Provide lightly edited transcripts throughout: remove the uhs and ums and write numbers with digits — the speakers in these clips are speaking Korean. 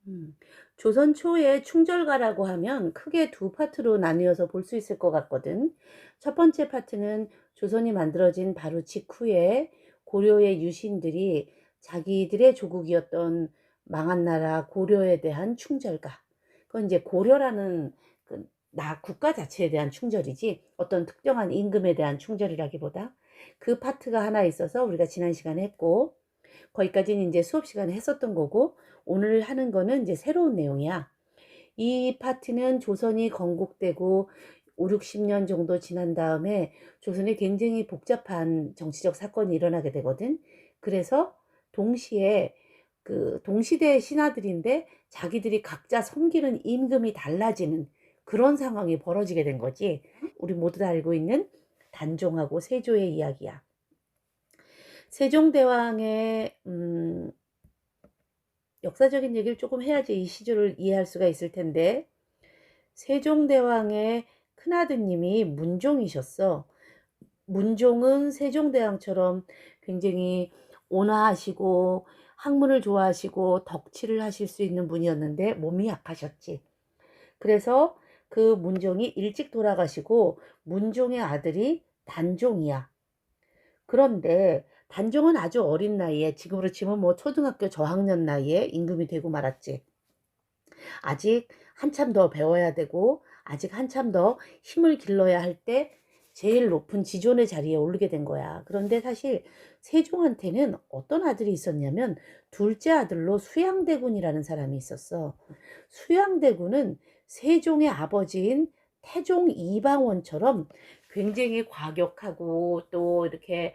음. 조선 초의 충절가라고 하면 크게 두 파트로 나뉘어서 볼 수 있을 것 같거든. 첫 번째 파트는 조선이 만들어진 바로 직후에 고려의 유신들이 자기들의 조국이었던 망한 나라 고려에 대한 충절가. 그건 이제 고려라는 국가 자체에 대한 충절이지 어떤 특정한 임금에 대한 충절이라기보다 그 파트가 하나 있어서 우리가 지난 시간에 했고, 거기까지는 이제 수업 시간에 했었던 거고, 오늘 하는 거는 이제 새로운 내용이야. 이 파트는 조선이 건국되고 5, 60년 정도 지난 다음에 조선에 굉장히 복잡한 정치적 사건이 일어나게 되거든. 그래서 동시에 동시대의 신하들인데 자기들이 각자 섬기는 임금이 달라지는 그런 상황이 벌어지게 된 거지. 우리 모두 다 알고 있는 단종하고 세조의 이야기야. 세종대왕의 역사적인 얘기를 조금 해야지 이 시조를 이해할 수가 있을 텐데, 세종대왕의 큰아드님이 문종이셨어. 문종은 세종대왕처럼 굉장히 온화하시고 학문을 좋아하시고 덕치를 하실 수 있는 분이었는데 몸이 약하셨지. 그래서 그 문종이 일찍 돌아가시고 문종의 아들이 단종이야. 그런데 단종은 아주 어린 나이에, 지금으로 치면 뭐 초등학교 저학년 나이에 임금이 되고 말았지. 아직 한참 더 배워야 되고 아직 한참 더 힘을 길러야 할 때 제일 높은 지존의 자리에 오르게 된 거야. 그런데 사실 세종한테는 어떤 아들이 있었냐면 둘째 아들로 수양대군이라는 사람이 있었어. 수양대군은 세종의 아버지인 태종 이방원처럼 굉장히 과격하고 또 이렇게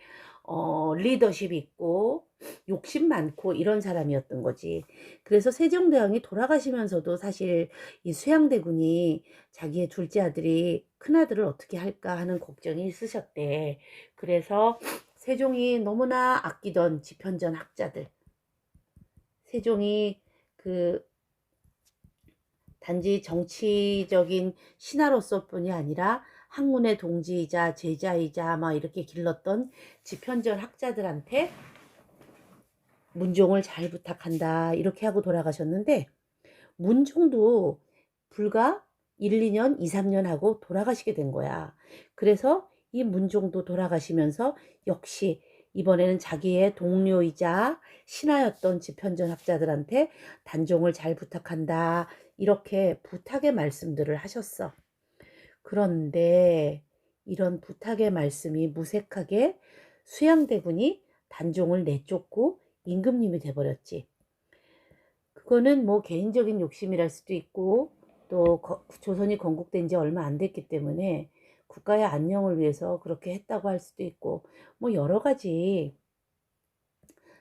리더십 있고 욕심 많고 이런 사람이었던 거지. 그래서 세종대왕이 돌아가시면서도 사실 이 수양대군이 자기의 둘째 아들이 큰아들을 어떻게 할까 하는 걱정이 있으셨대. 그래서 세종이 너무나 아끼던 집현전 학자들, 세종이 그 단지 정치적인 신하로서 뿐이 아니라 학문의 동지이자 제자이자 막 이렇게 길렀던 집현전 학자들한테 문종을 잘 부탁한다 이렇게 하고 돌아가셨는데, 문종도 불과 1, 2년, 2, 3년 하고 돌아가시게 된 거야. 그래서 이 문종도 돌아가시면서 역시 이번에는 자기의 동료이자 신하였던 집현전 학자들한테 단종을 잘 부탁한다 이렇게 부탁의 말씀들을 하셨어. 그런데 이런 부탁의 말씀이 무색하게 수양대군이 단종을 내쫓고 임금님이 돼버렸지. 그거는 뭐 개인적인 욕심이랄 수도 있고, 또 조선이 건국된 지 얼마 안 됐기 때문에 국가의 안녕을 위해서 그렇게 했다고 할 수도 있고, 뭐 여러 가지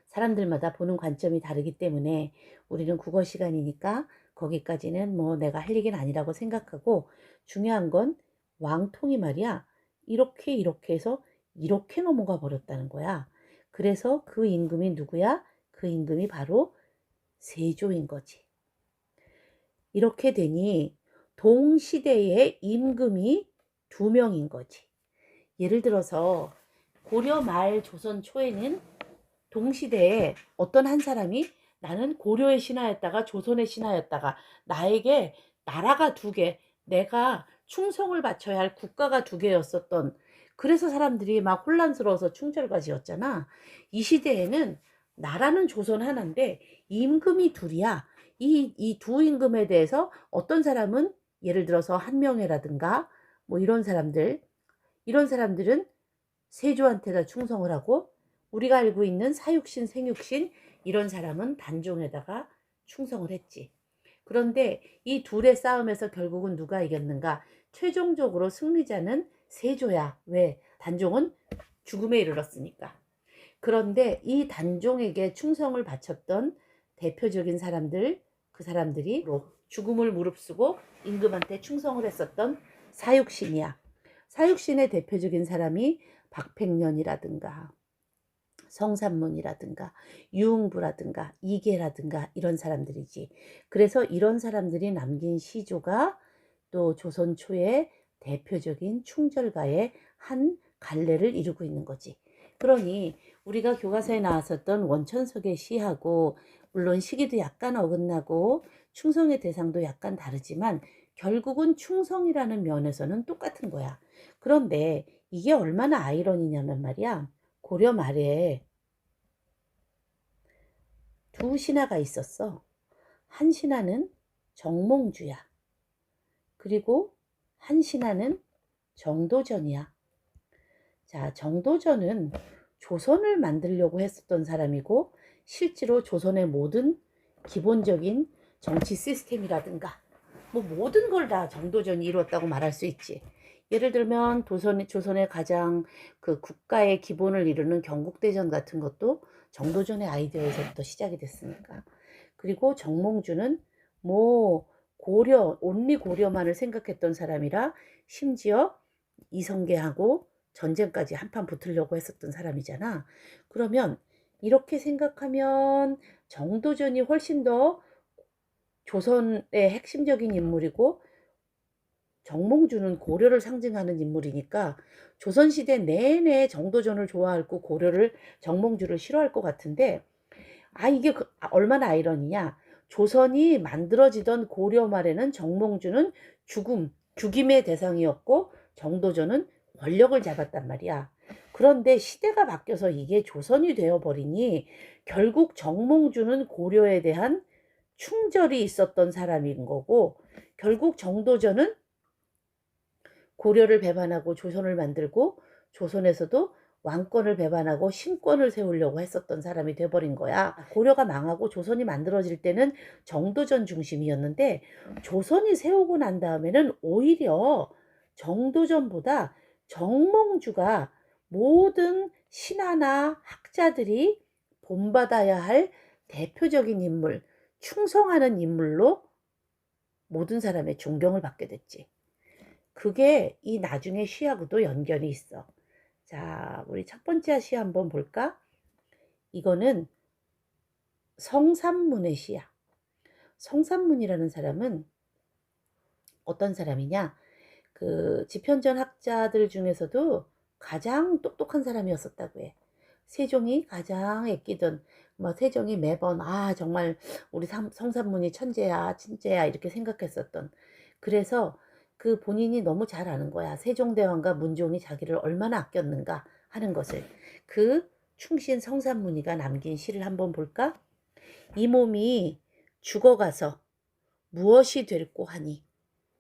사람들마다 보는 관점이 다르기 때문에 우리는 국어 시간이니까 거기까지는 뭐 내가 할 얘기는 아니라고 생각하고, 중요한 건 왕통이 말이야 이렇게 해서 이렇게 넘어가 버렸다는 거야. 그래서 그 임금이 누구야? 그 임금이 바로 세조인 거지. 이렇게 되니 동시대의 임금이 두 명인 거지. 예를 들어서 고려 말 조선 초에는 동시대에 어떤 한 사람이 나는 고려의 신하였다가 조선의 신하였다가 나에게 나라가 두 개, 내가 충성을 바쳐야 할 국가가 두 개였었던, 그래서 사람들이 막 혼란스러워서 충절까지였잖아. 이 시대에는 나라는 조선 하나인데 임금이 둘이야. 이 두 임금에 대해서 어떤 사람은 예를 들어서 한명회라든가 뭐 이런 사람들은 세조한테다 충성을 하고, 우리가 알고 있는 사육신, 생육신 이런 사람은 단종에다가 충성을 했지. 그런데 이 둘의 싸움에서 결국은 누가 이겼는가? 최종적으로 승리자는 세조야. 왜? 단종은 죽음에 이르렀으니까. 그런데 이 단종에게 충성을 바쳤던 대표적인 사람들, 그 사람들이 죽음을 무릅쓰고 임금한테 충성을 했었던 사육신이야. 사육신의 대표적인 사람이 박팽년이라든가 성산문이라든가 유흥부라든가 이계라든가 이런 사람들이지. 그래서 이런 사람들이 남긴 시조가 또 조선 초의 대표적인 충절가의 한 갈래를 이루고 있는 거지. 그러니 우리가 교과서에 나왔었던 원천석의 시하고 물론 시기도 약간 어긋나고 충성의 대상도 약간 다르지만 결국은 충성이라는 면에서는 똑같은 거야. 그런데 이게 얼마나 아이러니냐면 말이야. 고려 말에 두 신하가 있었어. 한 신하는 정몽주야. 그리고 한 신하는 정도전이야. 자, 정도전은 조선을 만들려고 했었던 사람이고 실제로 조선의 모든 기본적인 정치 시스템이라든가 뭐 모든 걸 다 정도전이 이루었다고 말할 수 있지. 예를 들면 조선의 가장 그 국가의 기본을 이루는 경국대전 같은 것도 정도전의 아이디어에서부터 시작이 됐으니까. 그리고 정몽주는 뭐 고려, 온리 고려만을 생각했던 사람이라 심지어 이성계하고 전쟁까지 한판 붙으려고 했었던 사람이잖아. 그러면 이렇게 생각하면 정도전이 훨씬 더 조선의 핵심적인 인물이고 정몽주는 고려를 상징하는 인물이니까 조선시대 내내 정도전을 좋아하고 고려를 정몽주를 싫어할 것 같은데 이게 얼마나 아이러니냐. 조선이 만들어지던 고려 말에는 정몽주는 죽임의 대상이었고 정도전은 권력을 잡았단 말이야. 그런데 시대가 바뀌어서 이게 조선이 되어버리니 결국 정몽주는 고려에 대한 충절이 있었던 사람인 거고 결국 정도전은 고려를 배반하고 조선을 만들고 조선에서도 왕권을 배반하고 신권을 세우려고 했었던 사람이 돼버린 거야. 고려가 망하고 조선이 만들어질 때는 정도전 중심이었는데 조선이 세우고 난 다음에는 오히려 정도전보다 정몽주가 모든 신하나 학자들이 본받아야 할 대표적인 인물, 충성하는 인물로 모든 사람의 존경을 받게 됐지. 그게 이 나중에 시하고도 연결이 있어. 자, 우리 첫 번째 시 한번 볼까? 이거는 성삼문의 시야. 성삼문이라는 사람은 어떤 사람이냐? 그 지편전 학자들 중에서도 가장 똑똑한 사람이었었다고 해. 세종이 가장 아끼던 세종이 매번 정말 우리 성삼문이 천재야 진짜야 이렇게 생각했었던. 그래서 그 본인이 너무 잘 아는 거야. 세종대왕과 문종이 자기를 얼마나 아꼈는가 하는 것을. 그 충신 성삼문이가 남긴 시를 한번 볼까? 이 몸이 죽어가서 무엇이 될꼬 하니.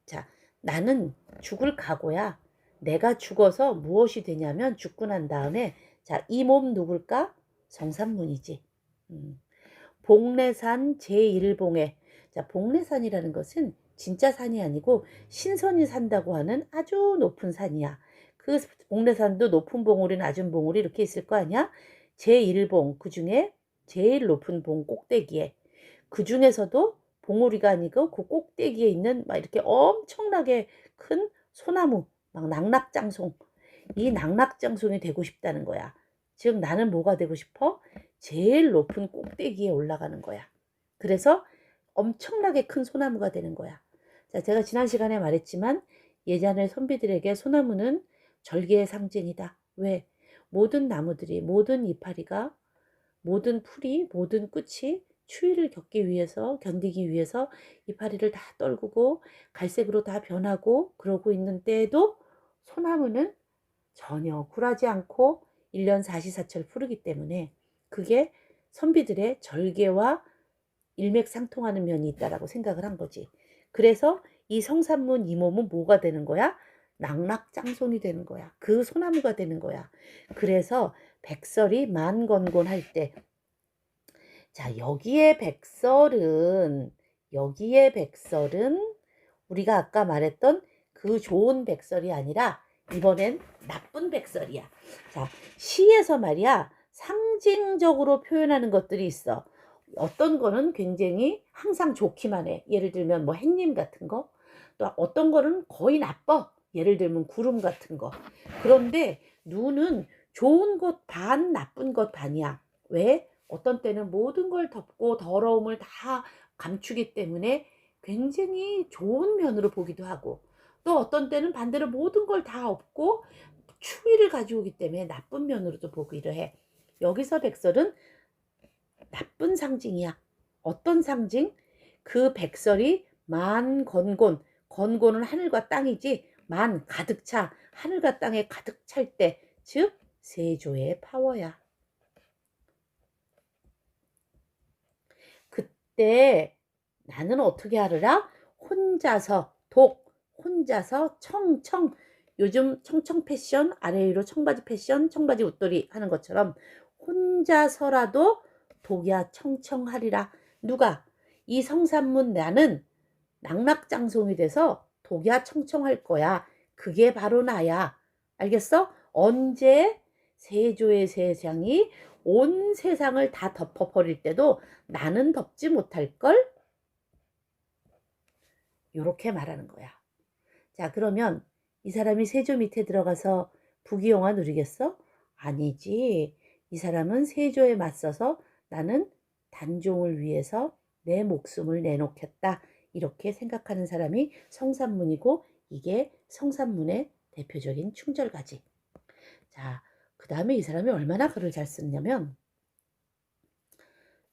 자, 나는 죽을 각오야. 내가 죽어서 무엇이 되냐면 죽고 난 다음에 자, 이 몸 누굴까? 성삼문이지. 복례산 제1봉에. 자, 복례산이라는 것은 진짜 산이 아니고 신선이 산다고 하는 아주 높은 산이야. 그 복례산도 높은 봉우리, 낮은 봉우리 이렇게 있을 거 아니야? 제1봉, 그 중에 제일 높은 봉 꼭대기에. 그 중에서도 봉우리가 아니고 그 꼭대기에 있는 막 이렇게 엄청나게 큰 소나무, 막 낙낙장송. 이 낙낙장송이 되고 싶다는 거야. 즉 나는 뭐가 되고 싶어? 제일 높은 꼭대기에 올라가는 거야. 그래서 엄청나게 큰 소나무가 되는 거야. 자, 제가 지난 시간에 말했지만 예전의 선비들에게 소나무는 절개의 상징이다. 왜? 모든 나무들이, 모든 이파리가, 모든 풀이, 모든 끝이 추위를 견디기 위해서 이파리를 다 떨구고 갈색으로 다 변하고 그러고 있는 때에도 소나무는 전혀 굴하지 않고 1년 사시사철 푸르기 때문에 그게 선비들의 절개와 일맥상통하는 면이 있다라고 생각을 한 거지. 그래서 이 성삼문 이 몸은 뭐가 되는 거야? 낙낙장손이 되는 거야. 그 소나무가 되는 거야. 그래서 백설이 만건곤 할 때, 자, 여기에 백설은 우리가 아까 말했던 그 좋은 백설이 아니라 이번엔 나쁜 백설이야. 자, 시에서 말이야 상징적으로 표현하는 것들이 있어. 어떤 거는 굉장히 항상 좋기만 해. 예를 들면 뭐 햇님 같은 거. 또 어떤 거는 거의 나빠. 예를 들면 구름 같은 거. 그런데 눈은 좋은 것 반, 나쁜 것 반이야. 왜? 어떤 때는 모든 걸 덮고 더러움을 다 감추기 때문에 굉장히 좋은 면으로 보기도 하고 또 어떤 때는 반대로 모든 걸 다 엎고 추위를 가져오기 때문에 나쁜 면으로도 보기도 해. 여기서 백설은 나쁜 상징이야. 어떤 상징? 그 백설이 만 건곤, 건곤은 하늘과 땅이지, 만 가득 차, 하늘과 땅에 가득 찰 때, 즉 세조의 파워야. 그때 나는 어떻게 하느라? 혼자서 혼자서 청청, 요즘 청청 패션, 아래 위로 청바지 패션, 청바지 웃돌이 하는 것처럼 혼자서라도 독야 청청하리라. 누가? 이 성산문 나는 낙락장송이 돼서 독야 청청할 거야. 그게 바로 나야. 알겠어? 언제? 세조의 세상이 온 세상을 다 덮어버릴 때도 나는 덮지 못할걸? 요렇게 말하는 거야. 자, 그러면 이 사람이 세조 밑에 들어가서 부귀영화 누리겠어? 아니지. 이 사람은 세조에 맞서서 나는 단종을 위해서 내 목숨을 내놓겠다. 이렇게 생각하는 사람이 성산문이고, 이게 성산문의 대표적인 충절가지. 자, 그 다음에 이 사람이 얼마나 글을 잘 쓰냐면,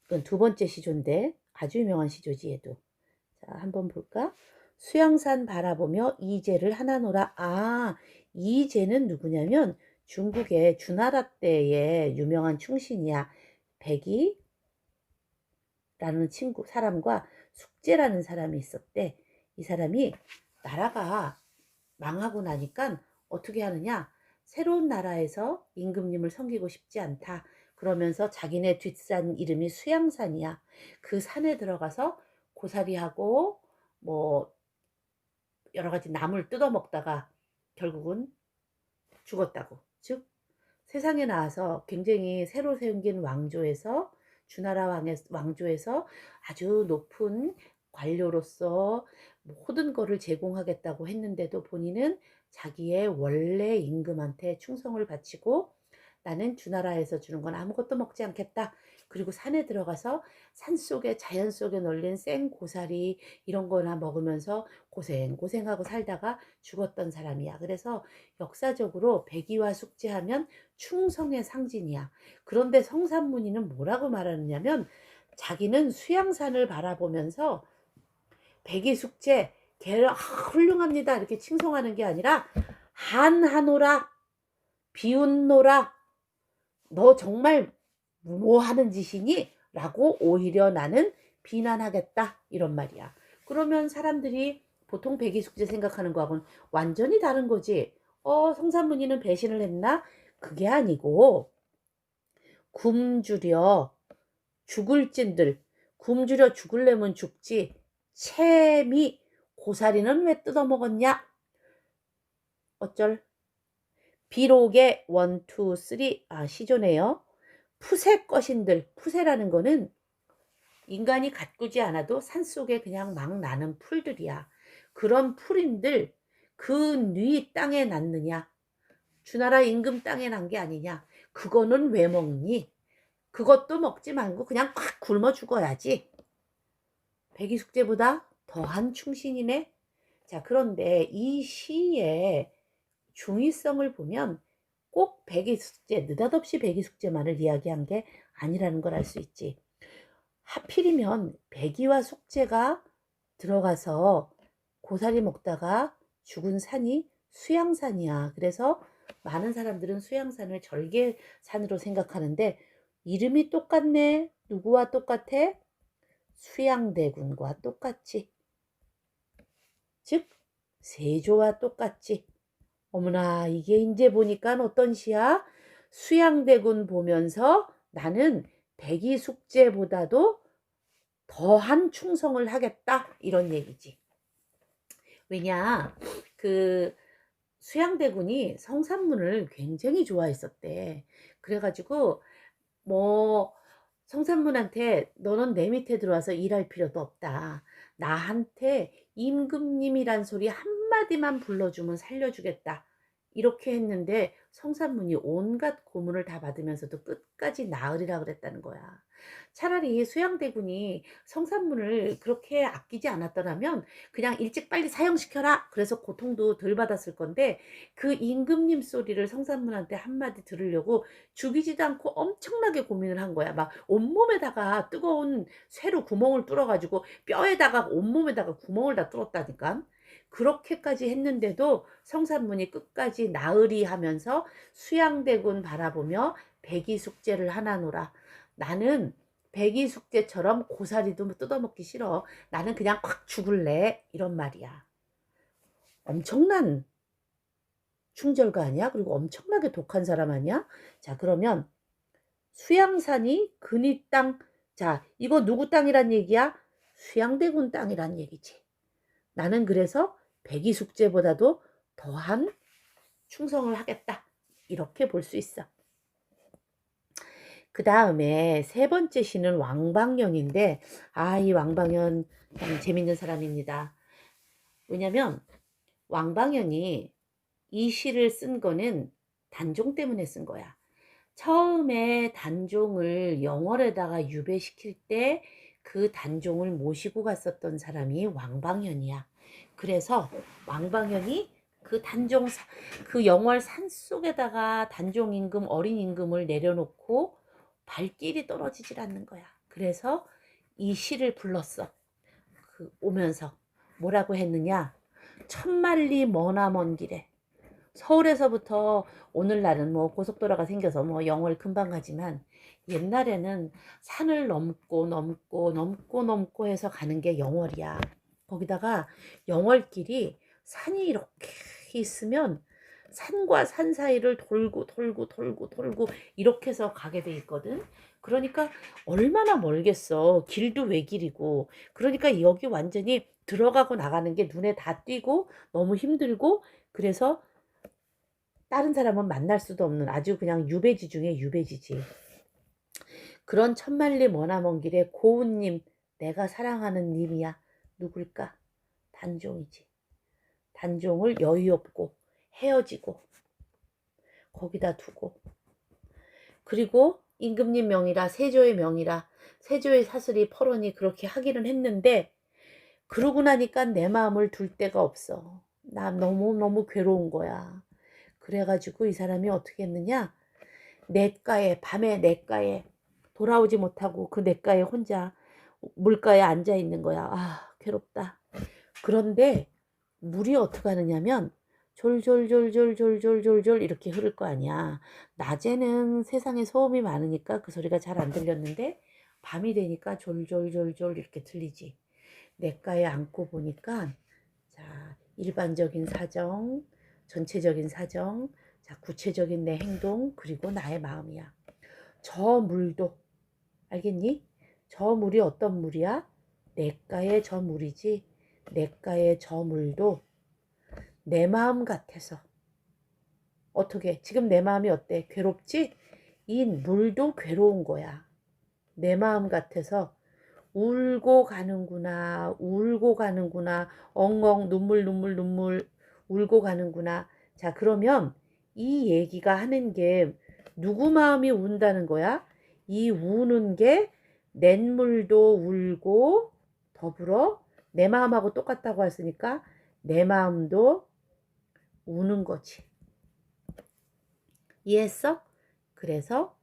이건 두 번째 시조인데 아주 유명한 시조지 얘도. 자, 한번 볼까? 수양산 바라보며 이제를 하나노라. 아, 이제는 누구냐면 중국의 주나라 때의 유명한 충신이야. 백이라는 사람과 숙제라는 사람이 있었대. 이 사람이 나라가 망하고 나니까 어떻게 하느냐? 새로운 나라에서 임금님을 섬기고 싶지 않다. 그러면서 자기네 뒷산 이름이 수양산이야. 그 산에 들어가서 고사리하고 뭐 여러 가지 나물 뜯어 먹다가 결국은 죽었다고. 즉 세상에 나와서 굉장히 새로 생긴 왕조에서 주나라 왕조에서 아주 높은 관료로서 모든 것을 제공하겠다고 했는데도 본인은 자기의 원래 임금한테 충성을 바치고 나는 주나라에서 주는 건 아무것도 먹지 않겠다. 그리고 산에 들어가서 산속에 자연 속에 널린 생고사리 이런 거나 먹으면서 고생하고 살다가 죽었던 사람이야. 그래서 역사적으로 백이와 숙제하면 충성의 상징이야. 그런데 성산문이는 뭐라고 말하느냐면 자기는 수양산을 바라보면서 백이 숙제 걔를 훌륭합니다 이렇게 칭송하는 게 아니라 한하노라 비웃노라 너 정말 뭐 하는 짓이니? 라고 오히려 나는 비난하겠다 이런 말이야. 그러면 사람들이 보통 백이숙제 생각하는 거하고는 완전히 다른 거지. 성산문이는 배신을 했나? 그게 아니고 굶주려 죽을 찐들 굶주려 죽을래면 죽지 채미 고사리는 왜 뜯어먹었냐? 어쩔? 비록의 1, 2, 3 시조네요. 푸세 것인들 푸세라는 거는 인간이 가꾸지 않아도 산속에 그냥 막 나는 풀들이야. 그런 풀인들 그 땅에 났느냐? 주나라 임금 땅에 난 게 아니냐? 그거는 왜 먹니? 그것도 먹지 말고 그냥 꽉 굶어 죽어야지. 백이숙제보다 더한 충신이네. 자, 그런데 이 시의 중의성을 보면 꼭 백이숙제, 느닷없이 백이숙제만을 이야기한 게 아니라는 걸 알 수 있지. 하필이면 백이와 숙제가 들어가서 고사리 먹다가 죽은 산이 수양산이야. 그래서 많은 사람들은 수양산을 절개산으로 생각하는데 이름이 똑같네. 누구와 똑같아? 수양대군과 똑같지. 즉 세조와 똑같지. 어머나 이게 이제 보니까 어떤 시야? 수양대군 보면서 나는 백이숙제보다도 더한 충성을 하겠다 이런 얘기지. 왜냐 그 수양대군이 성산문을 굉장히 좋아했었대. 그래가지고 뭐 성산문한테 너는 내 밑에 들어와서 일할 필요도 없다. 나한테 임금님이란 소리 한마디만 불러주면 살려주겠다. 이렇게 했는데 성산문이 온갖 고문을 다 받으면서도 끝까지 나으리라 그랬다는 거야. 차라리 수양대군이 성산문을 그렇게 아끼지 않았더라면 그냥 일찍 빨리 사형시켜라. 그래서 고통도 덜 받았을 건데 그 임금님 소리를 성산문한테 한마디 들으려고 죽이지도 않고 엄청나게 고민을 한 거야. 막 온몸에다가 뜨거운 쇠로 구멍을 뚫어가지고 뼈에다가 온몸에다가 구멍을 다 뚫었다니까. 그렇게까지 했는데도 성산문이 끝까지 나으리 하면서 수양대군 바라보며 백이숙제를 하나노라. 나는 백이숙제처럼 고사리도 뜯어먹기 싫어. 나는 그냥 콱 죽을래. 이런 말이야. 엄청난 충절가 아니야? 그리고 엄청나게 독한 사람 아니야? 자, 그러면 수양산이 근위 땅. 자, 이거 누구 땅이란 얘기야? 수양대군 땅이란 얘기지. 나는 그래서 백이숙제보다도 더한 충성을 하겠다. 이렇게 볼 수 있어. 그 다음에 세 번째 시는 왕방연인데, 이 왕방연 참 재밌는 사람입니다. 왜냐면 왕방연이 이 시를 쓴 거는 단종 때문에 쓴 거야. 처음에 단종을 영월에다가 유배시킬 때 그 단종을 모시고 갔었던 사람이 왕방연이야. 그래서 왕방연이 그 단종, 그 영월 산 속에다가 단종 임금, 어린 임금을 내려놓고 발길이 떨어지질 않는 거야. 그래서 이 시를 불렀어. 오면서 뭐라고 했느냐? 천만리 머나 먼 길에. 서울에서부터 오늘날은 뭐 고속도로가 생겨서 뭐 영월 금방 가지만 옛날에는 산을 넘고 해서 가는 게 영월이야. 거기다가 영월길이 산이 이렇게 있으면 산과 산 사이를 돌고 이렇게 해서 가게 돼 있거든. 그러니까 얼마나 멀겠어. 길도 외길이고. 그러니까 여기 완전히 들어가고 나가는 게 눈에 다 띄고 너무 힘들고, 그래서 다른 사람은 만날 수도 없는 아주 그냥 유배지 중에 유배지지. 그런 천만리 머나먼 길에 고운님, 내가 사랑하는 님이야. 누굴까? 단종이지. 단종을 여유 없고 헤어지고 거기다 두고, 그리고 임금님 명이라 세조의 명이라 세조의 사슬이 퍼러니 그렇게 하기는 했는데, 그러고 나니까 내 마음을 둘 데가 없어. 나 너무 괴로운 거야. 그래가지고 이 사람이 어떻게 했느냐? 냇가에, 밤에 냇가에 돌아오지 못하고 그 냇가에 혼자 물가에 앉아 있는 거야. 괴롭다. 그런데 물이 어떻게 하느냐면 졸졸졸졸졸졸졸졸 이렇게 흐를 거 아니야. 낮에는 세상에 소음이 많으니까 그 소리가 잘 안 들렸는데 밤이 되니까 졸졸졸졸 이렇게 들리지. 냇가에 앉고 보니까, 자, 일반적인 사정, 전체적인 사정, 자, 구체적인 내 행동, 그리고 나의 마음이야. 저 물도, 알겠니? 저 물이 어떤 물이야? 냇가의 저 물이지. 냇가의 저 물도 내 마음 같아서. 어떻게? 지금 내 마음이 어때? 괴롭지? 이 물도 괴로운 거야. 내 마음 같아서 울고 가는구나, 엉엉 눈물 울고 가는구나. 자, 그러면 이 얘기가 하는 게 누구 마음이 운다는 거야? 이 우는 게 냇물도 울고 더불어 내 마음하고 똑같다고 했으니까 내 마음도 우는 거지. 이해했어? 그래서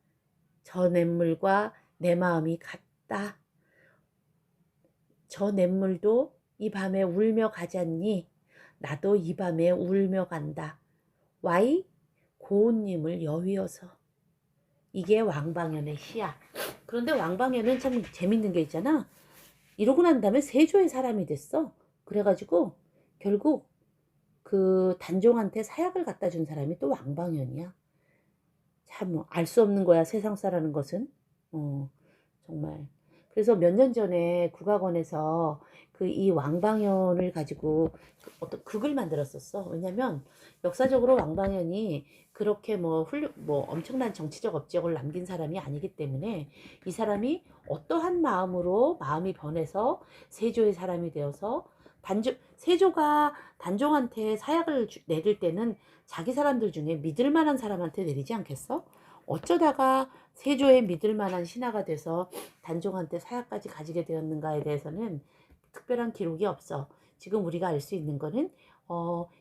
저 냇물과 내 마음이 같다. 저 냇물도 이 밤에 울며 가잖니. 나도 이 밤에 울며 간다. 와이 고운님을 여위어서. 이게 왕방연의 시야. 그런데 왕방연은 참 재밌는 게 있잖아. 이러고 난 다음에 세조의 사람이 됐어. 그래가지고 결국 그 단종한테 사약을 갖다 준 사람이 또 왕방연이야. 참 알 수 없는 거야, 세상사라는 것은. 정말. 그래서 몇 년 전에 국악원에서 그 이 왕방연을 가지고 어떤 극을 만들었었어. 왜냐면 역사적으로 왕방연이 그렇게 뭐 엄청난 정치적 업적을 남긴 사람이 아니기 때문에 이 사람이 어떠한 마음으로 마음이 변해서 세조의 사람이 되어서 세조가 단종한테 사약을 내릴 때는 자기 사람들 중에 믿을 만한 사람한테 내리지 않겠어? 어쩌다가 세조의 믿을 만한 신하가 돼서 단종한테 사약까지 가지게 되었는가에 대해서는 특별한 기록이 없어. 지금 우리가 알 수 있는 거는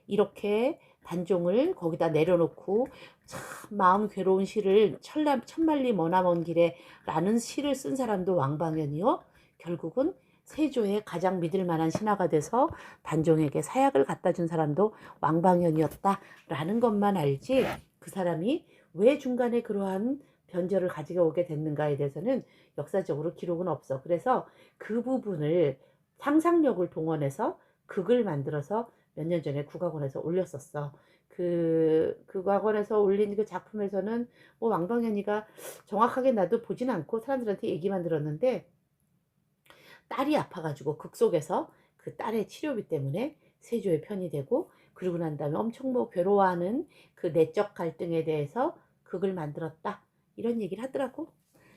이렇게 단종을 거기다 내려놓고 참 마음 괴로운 시를 천만리 머나먼 길에 라는 시를 쓴 사람도 왕방연이요. 결국은 세조의 가장 믿을 만한 신하가 돼서 단종에게 사약을 갖다 준 사람도 왕방연이었다라는 것만 알지, 그 사람이 왜 중간에 그러한 변절을 가지고 오게 됐는가에 대해서는 역사적으로 기록은 없어. 그래서 그 부분을 상상력을 동원해서 극을 만들어서 몇 년 전에 국악원에서 올렸었어. 그 국악원에서 올린 그 작품에서는 뭐 왕방연이가 정확하게 나도 보진 않고 사람들한테 얘기만 들었는데, 딸이 아파가지고 극 속에서 그 딸의 치료비 때문에 세조의 편이 되고, 그러고 난 다음에 엄청 뭐 괴로워하는 그 내적 갈등에 대해서 극을 만들었다, 이런 얘기를 하더라고.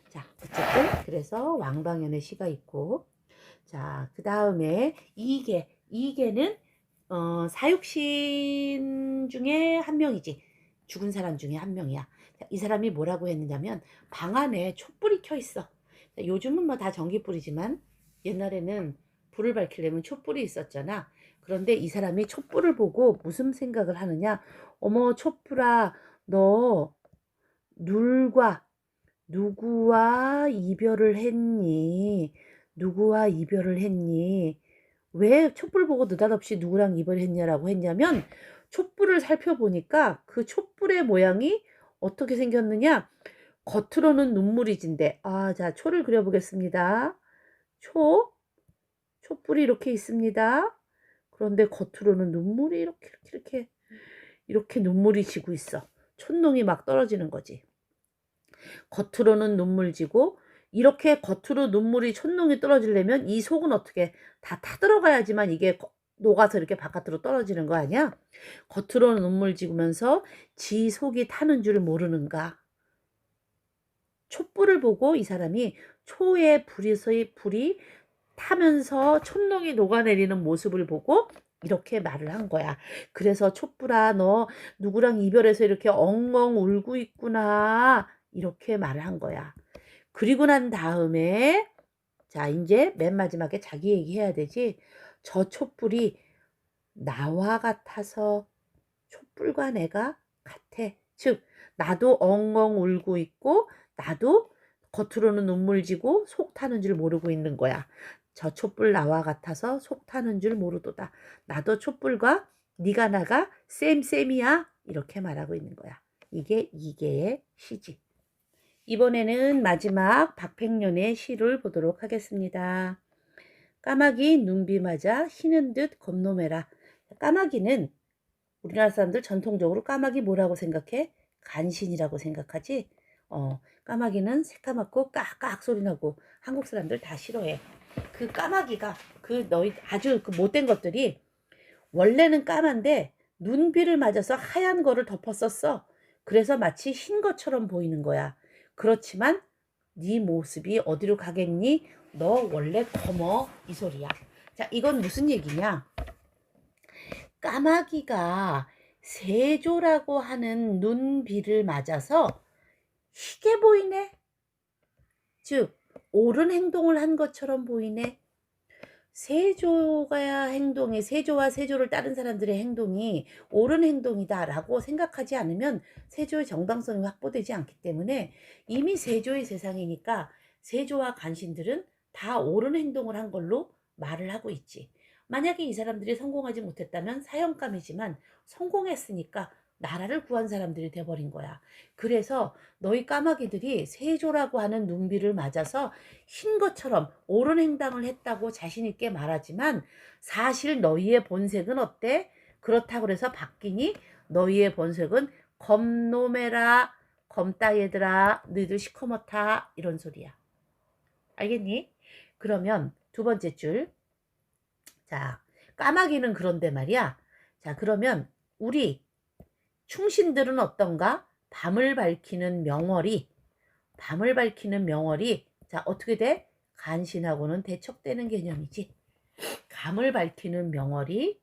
자, 어쨌든 그래서 왕방연의 시가 있고, 자, 그 다음에 이계는 사육신 중에 한 명이지. 죽은 사람 중에 한 명이야. 이 사람이 뭐라고 했느냐면 방 안에 촛불이 켜 있어. 요즘은 뭐 다 전기불이지만 옛날에는 불을 밝히려면 촛불이 있었잖아. 그런데 이 사람이 촛불을 보고 무슨 생각을 하느냐. 어머, 촛불아, 너 눌과 누구와 이별을 했니? 누구와 이별을 했니? 왜 촛불 보고 느닷없이 누구랑 이별했냐라고 했냐면, 촛불을 살펴보니까 그 촛불의 모양이 어떻게 생겼느냐? 겉으로는 눈물이 진대. 아, 자, 초를 그려보겠습니다. 촛불이 이렇게 있습니다. 그런데 겉으로는 눈물이 이렇게 눈물이 지고 있어. 촛농이 막 떨어지는 거지. 겉으로는 눈물 지고, 이렇게 겉으로 눈물이 촛농이 떨어지려면 이 속은 어떻게 다 타들어가야지만 이게 녹아서 이렇게 바깥으로 떨어지는 거 아니야? 겉으로는 눈물 지으면서 지 속이 타는 줄 모르는가? 촛불을 보고 이 사람이 초의 불이 타면서 촛농이 녹아내리는 모습을 보고 이렇게 말을 한 거야. 그래서 촛불아, 너 누구랑 이별해서 이렇게 엉엉 울고 있구나, 이렇게 말을 한 거야. 그리고 난 다음에, 자, 이제 맨 마지막에 자기 얘기해야 되지. 저 촛불이 나와 같아서 촛불과 내가 같아. 즉, 나도 엉엉 울고 있고 나도 겉으로는 눈물 지고 속 타는 줄 모르고 있는 거야. 저 촛불 나와 같아서 속 타는 줄 모르도다. 나도 촛불과 네가 나가 쌤쌤이야, 이렇게 말하고 있는 거야. 이게 이계의 시지. 이번에는 마지막 박팽년의 시를 보도록 하겠습니다. 까마귀 눈비 맞아 희는 듯 겁노매라. 까마귀는 우리나라 사람들 전통적으로 까마귀 뭐라고 생각해? 간신이라고 생각하지? 까마귀는 새까맣고 깍깍 소리 나고 한국 사람들 다 싫어해. 그 까마귀가 너희 아주 그 못된 것들이 원래는 까만데 눈비를 맞아서 하얀 거를 덮었었어. 그래서 마치 흰 것처럼 보이는 거야. 그렇지만 네 모습이 어디로 가겠니? 너 원래 검어, 이 소리야. 자, 이건 무슨 얘기냐? 까마귀가 세조라고 하는 눈비를 맞아서 희게 보이네. 즉, 옳은 행동을 한 것처럼 보이네. 세조와 세조를 따른 사람들의 행동이 옳은 행동이다라고 생각하지 않으면 세조의 정당성이 확보되지 않기 때문에, 이미 세조의 세상이니까 세조와 간신들은 다 옳은 행동을 한 걸로 말을 하고 있지. 만약에 이 사람들이 성공하지 못했다면 사형감이지만 성공했으니까 나라를 구한 사람들이 돼버린 거야. 그래서 너희 까마귀들이 세조라고 하는 눈비를 맞아서 흰 것처럼 옳은 행동을 했다고 자신 있게 말하지만, 사실 너희의 본색은 어때? 그렇다고 해서 바뀌니? 너희의 본색은 검노매라, 검다 얘들아, 너희들 시커멓다, 이런 소리야. 알겠니? 그러면 두 번째 줄. 자, 까마귀는 그런데 말이야. 자, 그러면 우리 충신들은 어떤가? 밤을 밝히는 명월이, 자, 어떻게 돼? 간신하고는 대척되는 개념이지. 밤을 밝히는 명월이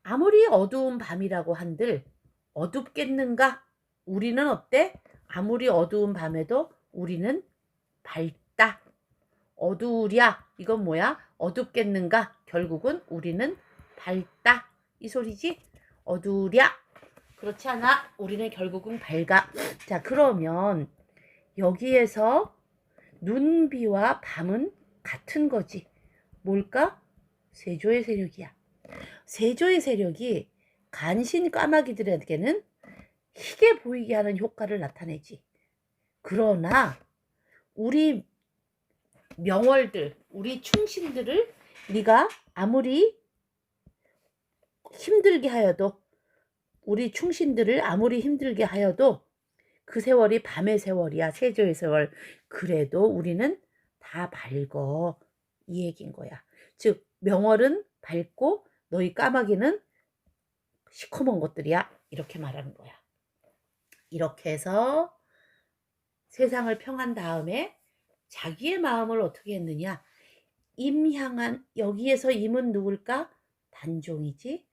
아무리 어두운 밤이라고 한들 어둡겠는가? 우리는 어때? 아무리 어두운 밤에도 우리는 밝다. 어두우랴. 이건 뭐야? 어둡겠는가? 결국은 우리는 밝다. 이 소리지? 어두우랴. 그렇지 않아? 우리는 결국은 밝아. 자, 그러면 여기에서 눈비와 밤은 같은 거지. 뭘까? 세조의 세력이야. 세조의 세력이 간신 까마귀들에게는 희게 보이게 하는 효과를 나타내지. 그러나 우리 명월들, 우리 충신들을 네가 아무리 힘들게 하여도, 우리 충신들을 아무리 힘들게 하여도 그 세월이 밤의 세월이야. 세조의 세월. 그래도 우리는 다 밝어. 이 얘기인 거야. 즉 명월은 밝고 너희 까마귀는 시커먼 것들이야. 이렇게 말하는 거야. 이렇게 해서 세상을 평한 다음에 자기의 마음을 어떻게 했느냐. 임향한, 여기에서 임은 누굴까? 단종이지.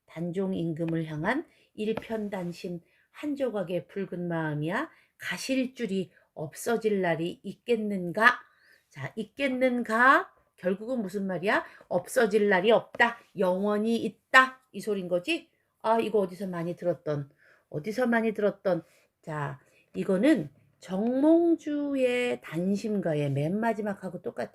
단종 임금을 향한 일편단심 한 조각의 붉은 마음이야. 가실 줄이 없어질 날이 있겠는가? 자, 있겠는가? 결국은 무슨 말이야? 없어질 날이 없다. 영원히 있다. 이 소린 거지? 아, 이거 어디서 많이 들었던. 자, 이거는 정몽주의 단심가의 맨 마지막하고 똑같아.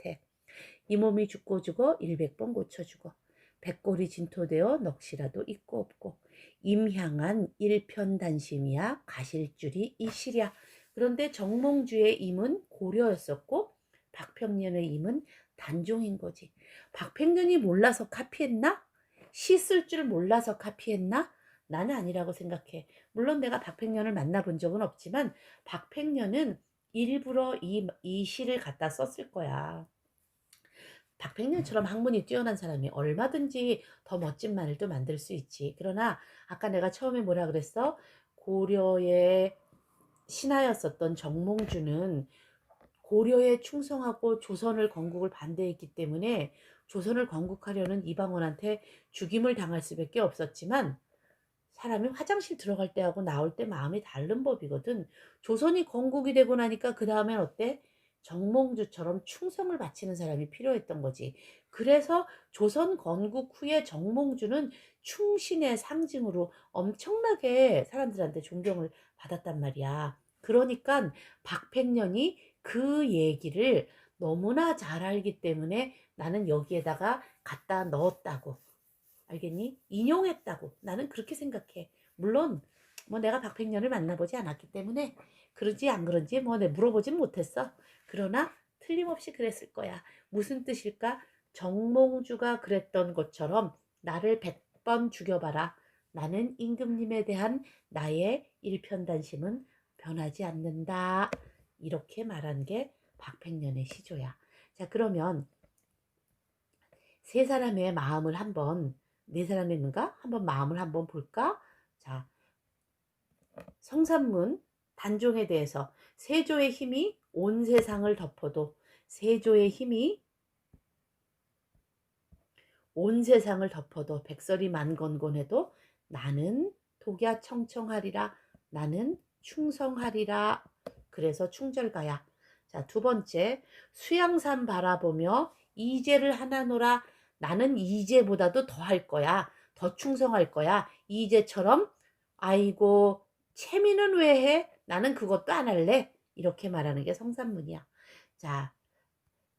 이 몸이 죽고 죽어 100번 고쳐주고 백골이 진토되어 넋이라도 있고 없고 임향한 일편단심이야 가실 줄이 이시랴. 그런데 정몽주의 임은 고려였었고 박평년의 임은 단종인 거지. 박평년이 몰라서 카피했나? 시 쓸 줄 몰라서 카피했나? 나는 아니라고 생각해. 물론 내가 박평년을 만나본 적은 없지만 박평년은 일부러 이 시를 갖다 썼을 거야. 박평년처럼 학문이 뛰어난 사람이 얼마든지 더 멋진 말도 만들 수 있지. 그러나 아까 내가 처음에 뭐라 그랬어? 고려의 신하였었던 정몽주는 고려에 충성하고 조선을 건국을 반대했기 때문에 조선을 건국하려는 이방원한테 죽임을 당할 수밖에 없었지만 사람이 화장실 들어갈 때하고 나올 때 마음이 다른 법이거든. 조선이 건국이 되고 나니까 그 다음엔 어때? 정몽주처럼 충성을 바치는 사람이 필요했던 거지. 그래서 조선 건국 후에 정몽주는 충신의 상징으로 엄청나게 사람들한테 존경을 받았단 말이야. 그러니까 박팽년이 그 얘기를 너무나 잘 알기 때문에 나는 여기에다가 갖다 넣었다고. 알겠니? 인용했다고. 나는 그렇게 생각해. 물론 뭐 내가 박팽년을 만나보지 않았기 때문에 그런지 안 그런지 뭐 내 물어보진 못했어. 그러나 틀림없이 그랬을 거야. 무슨 뜻일까? 정몽주가 그랬던 것처럼 나를 100번 죽여봐라. 나는 임금님에 대한 나의 일편단심은 변하지 않는다. 이렇게 말한 게 박팽년의 시조야. 자, 그러면 세 사람의 마음을 한번, 네 사람의 눈가? 한번 마음을 한번 볼까? 자, 성산문 단종에 대해서 세조의 힘이 온 세상을 덮어도, 세조의 힘이 온 세상을 덮어도 백설이 만건곤해도 나는 독야 청청하리라. 나는 충성하리라. 그래서 충절가야. 자, 두 번째, 수양산 바라보며 이제를 하나노라. 나는 이제보다도 더 할 거야. 더 충성할 거야. 이제처럼. 아이고 채미는 왜 해? 나는 그것도 안 할래. 이렇게 말하는 게 성산문이야. 자,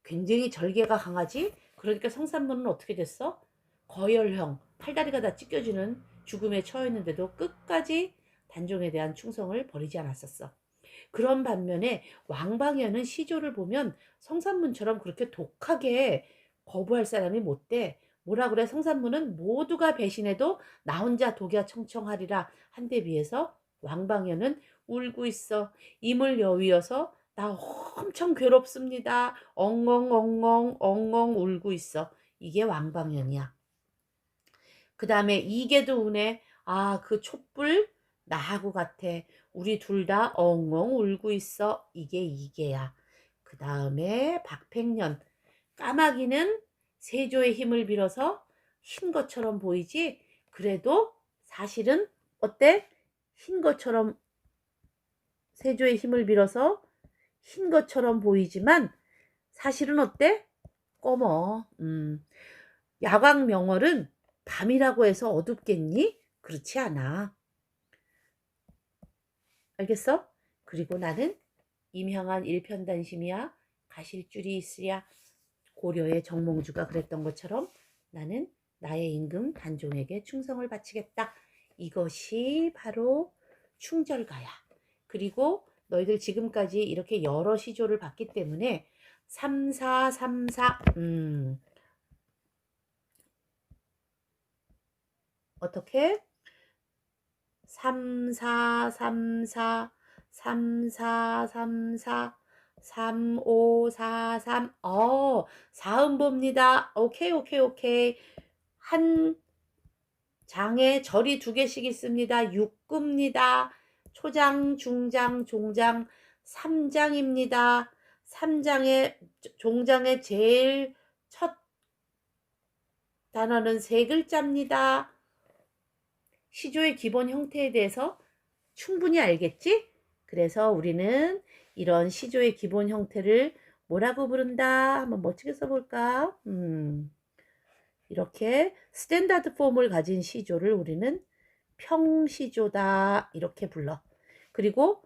굉장히 절개가 강하지. 그러니까 성산문은 어떻게 됐어? 거열형, 팔다리가 다 찢겨지는 죽음에 처했는데도 끝까지 단종에 대한 충성을 버리지 않았었어. 그런 반면에 왕방현은 시조를 보면 성산문처럼 그렇게 독하게 거부할 사람이 못 돼. 뭐라 그래? 성산문은 모두가 배신해도 나 혼자 독야 청청하리라 한데 비해서 왕방현은 울고 있어. 임을 여위어서 나 엄청 괴롭습니다. 엉엉엉엉 엉엉 울고 있어. 이게 왕방현이야. 그 다음에 이계도 운해. 아, 그 촛불 나하고 같아. 우리 둘 다 엉엉 울고 있어. 이게 이계야. 그 다음에 박팽년. 까마귀는 세조의 힘을 빌어서 흰 것처럼 보이지? 그래도 사실은 어때? 흰 것처럼 세조의 힘을 빌어서 흰 것처럼 보이지만 사실은 어때? 검어. 야광명월은 밤이라고 해서 어둡겠니? 그렇지 않아. 알겠어? 그리고 나는 임형한 일편단심이야. 가실줄이 있으랴. 고려의 정몽주가 그랬던 것처럼 나는 나의 임금 단종에게 충성을 바치겠다. 이것이 바로 충절가야. 그리고 너희들 지금까지 이렇게 여러 시조를 봤기 때문에 3, 4, 3, 4 어떻게? 3, 4, 3, 4 3, 4, 3, 4 3, 5, 4, 3 사음보입니다. 오케이, 오케이, 오케이. 한 장에 절이 2개씩 있습니다. 6구입니다. 초장, 중장, 종장 3장입니다. 3장의 종장의 제일 첫 단어는 3글자입니다. 시조의 기본 형태에 대해서 충분히 알겠지? 그래서 우리는 이런 시조의 기본 형태를 뭐라고 부른다? 한번 멋지게 써볼까? 이렇게 스탠다드 폼을 가진 시조를 우리는 평시조다 이렇게 불러. 그리고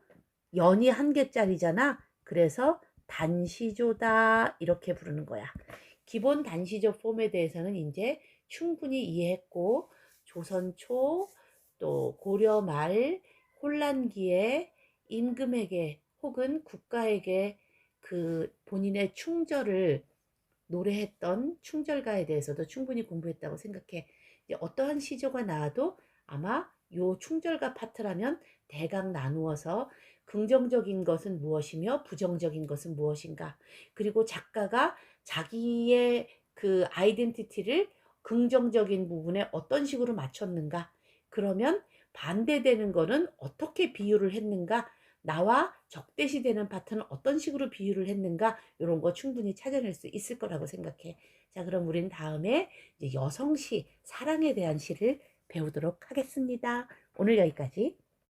연이 1개짜리잖아. 그래서 단시조다 이렇게 부르는 거야. 기본 단시조 폼에 대해서는 이제 충분히 이해했고 조선 초 또 고려 말 혼란기에 임금에게 혹은 국가에게 그 본인의 충절을 노래했던 충절가에 대해서도 충분히 공부했다고 생각해. 이제 어떠한 시조가 나와도 아마 요 충절가 파트라면 대강 나누어서 긍정적인 것은 무엇이며 부정적인 것은 무엇인가. 그리고 작가가 자기의 그 아이덴티티를 긍정적인 부분에 어떤 식으로 맞췄는가. 그러면 반대되는 거는 어떻게 비유를 했는가. 나와 적대시되는 파트는 어떤 식으로 비유를 했는가. 이런 거 충분히 찾아낼 수 있을 거라고 생각해. 자, 그럼 우리는 다음에 이제 여성시, 사랑에 대한 시를 배우도록 하겠습니다. 오늘 여기까지.